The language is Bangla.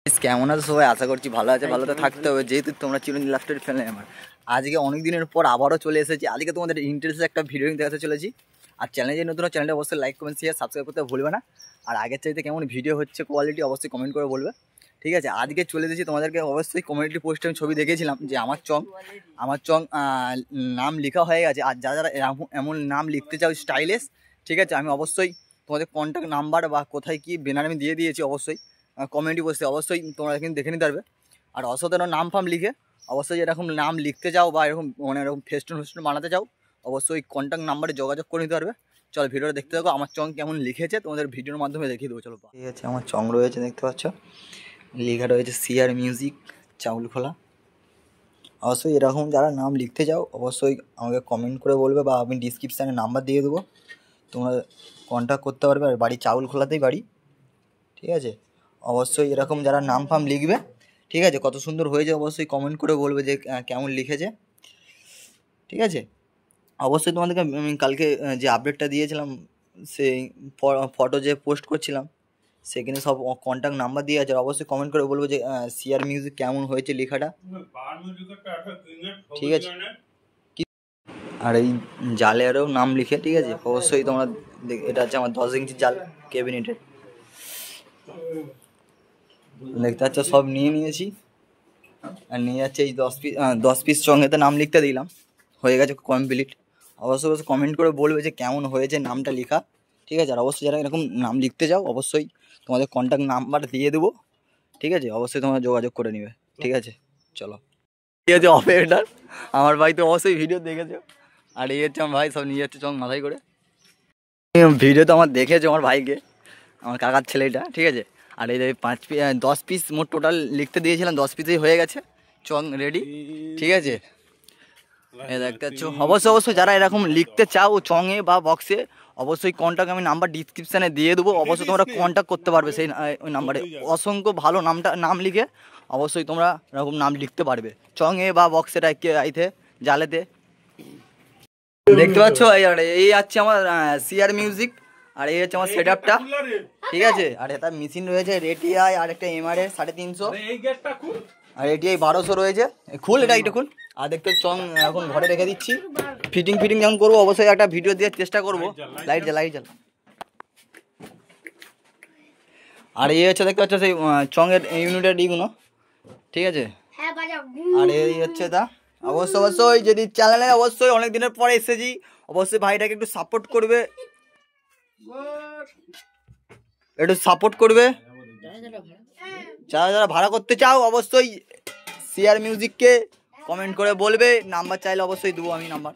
কেমন আছো সবাই? আশা করছি ভালো আছে, ভালো তো থাকতে হবে, যেহেতু তোমরা চিরঞ্জিত লাস্টের ফ্যামিলি আমার। আজকে অনেক দিনের পর আবারও চলে এসেছি। আজকে তোমাদের ইন্টারেস্টেড একটা ভিডিও দেখাতে চলেছি। আর চ্যানেলে যে নতুন, চ্যানেলটা অবশ্যই লাইক কমেন্ট শেয়ার সাবস্ক্রাইব করতে ভুলবে না। আর আগের চাইতে কেমন ভিডিও হচ্ছে, কোয়ালিটি অবশ্যই কমেন্ট করে বলবে, ঠিক আছে? আজকে চলে এসেছি, তোমাদেরকে অবশ্যই কমিউনিটি পোস্টে আমি ছবি দেখেছিলাম যে আমার চং নাম লেখা হয়ে গেছে। আর যারা যারা এমন নাম লিখতে চাও স্টাইলিশ, ঠিক আছে, আমি অবশ্যই তোমাদের কন্ট্যাক্ট নাম্বার বা কোথায় কী ব্যানার আমি দিয়ে দিয়েছি, অবশ্যই কমেন্টে বসে অবশ্যই তোমরা কিন্তু দেখে নিতে পারবে। আর অসাধারণ নাম ফাম লিখে অবশ্যই এরকম নাম লিখতে চাও বা এরকম মানে এরকম ফেস্টুন বানাতে চাও, অবশ্যই কন্ট্যাক্ট নাম্বারে যোগাযোগ করে নিতে পারবে। চলো ভিডিওটা দেখতে থাকো, আমার চং কেমন লিখেছে তোমাদের ভিডিওর মাধ্যমে দেখিয়ে দেবো। চলো, ঠিক আছে, আমার চং রয়েছে, দেখতে পাচ্ছ, লেখা রয়েছে সিআর মিউজিক চাউলখোলা। অবশ্যই এরকম যারা নাম লিখতে চাও অবশ্যই আমাকে কমেন্ট করে বলবে বা আমি ডিসক্রিপশানে নাম্বার দিয়ে দেবো, তোমরা কন্ট্যাক্ট করতে পারবে। আর বাড়ি চাউলখোলাতেই বাড়ি, ঠিক আছে? অবশ্যই এরকম যারা নাম ফাম লিখবে, ঠিক আছে, কত সুন্দর হয়েছে অবশ্যই কমেন্ট করে বলবে যে কেমন লিখেছে, ঠিক আছে? অবশ্যই তোমাদেরকে আমি কালকে যে আপডেটটা দিয়েছিলাম, সেই ফটো যে পোস্ট করছিলাম সেখানে সব কন্ট্যাক্ট নাম্বার দিয়ে আছে। অবশ্যই কমেন্ট করে বলবো যে সিআর মিউজিক কেমন হয়েছে লেখাটা, ঠিক আছে? আর এই জালেরও নাম লিখে, ঠিক আছে, অবশ্যই তোমরা এটা হচ্ছে আমার 10 ইঞ্চি জাল ক্যাবিনেটের, দেখতে পাচ্ছ, সব নিয়ে নিয়েছি। আর নিয়ে যাচ্ছে এই 10 পিস চঙেতে নাম লিখতে দিলাম, হয়ে গেছে কমপ্লিট। অবশ্যই অবশ্যই কমেন্ট করে বলবে যে কেমন হয়েছে নামটা লেখা, ঠিক আছে? আর অবশ্যই যারা এরকম নাম লিখতে যাও অবশ্যই তোমাদের কন্ট্যাক্ট নাম্বার দিয়ে দেবো, ঠিক আছে? অবশ্যই তোমরা যোগাযোগ করে নেবে, ঠিক আছে? চলো, ঠিক আছে, অপারেটর আমার ভাই তো অবশ্যই ভিডিও দেখেছো। আর এই হচ্ছে আমার ভাই, সব নিয়ে যাচ্ছে চং মাথায় করে। ভিডিও তো আমার দেখেছো আমার ভাইকে, আমার কাকার ছেলেটা, ঠিক আছে? আর এই যে 10 পিস মোট টোটাল লিখতে দিয়েছিলাম, 10 পিসেই হয়ে গেছে চং রেডি, ঠিক আছে? এই দেখতে পাচ্ছ। অবশ্যই যারা এরকম লিখতে চাও চঙে বা বক্সে, অবশ্যই কন্ট্যাক্ট আমি নাম্বার ডিসক্রিপশানে দিয়ে দেবো, অবশ্যই তোমরা কন্ট্যাক্ট করতে পারবে সেই ওই নাম্বারে। অসংখ্য ভালো নাম লিখে অবশ্যই তোমরা এরকম নাম লিখতে পারবে চঙে বা বক্সে আইতে জালেতে, দেখতে পাচ্ছ। এই আছে আমার সিআর মিউজিক, আর এই হচ্ছে আমার সেট আপটা, ঠিক আছে? আর এটা মেশিন রয়েছে রেটিআই, আর একটা এমআরএ 350, আর এটিআই 1200 রয়েছে। খুল এটা, এইটা খুল। আর দেখতে চং এখন ঘরে রেখে দিচ্ছি, ফিটিং যখন করবো অবশ্যই একটা ভিডিও দেওয়ার চেষ্টা করবো। লাইট জ্বাল। আর এই হচ্ছে দেখতে পাচ্ছ সেই চঙের ইউনিটের ইগুলো, ঠিক আছে? আর এই হচ্ছে তা। অবশ্যই যদি চ্যানেলে অবশ্যই অনেক দিনের পরে এসেছি, অবশ্যই ভাইটাকে একটু সাপোর্ট করবে, যারা ভাড়া করতে চাও অবশ্যই সিআর মিউজিককে কমেন্ট করে বলবে। নাম্বার চাইলে অবশ্যই দেবো আমি নাম্বার।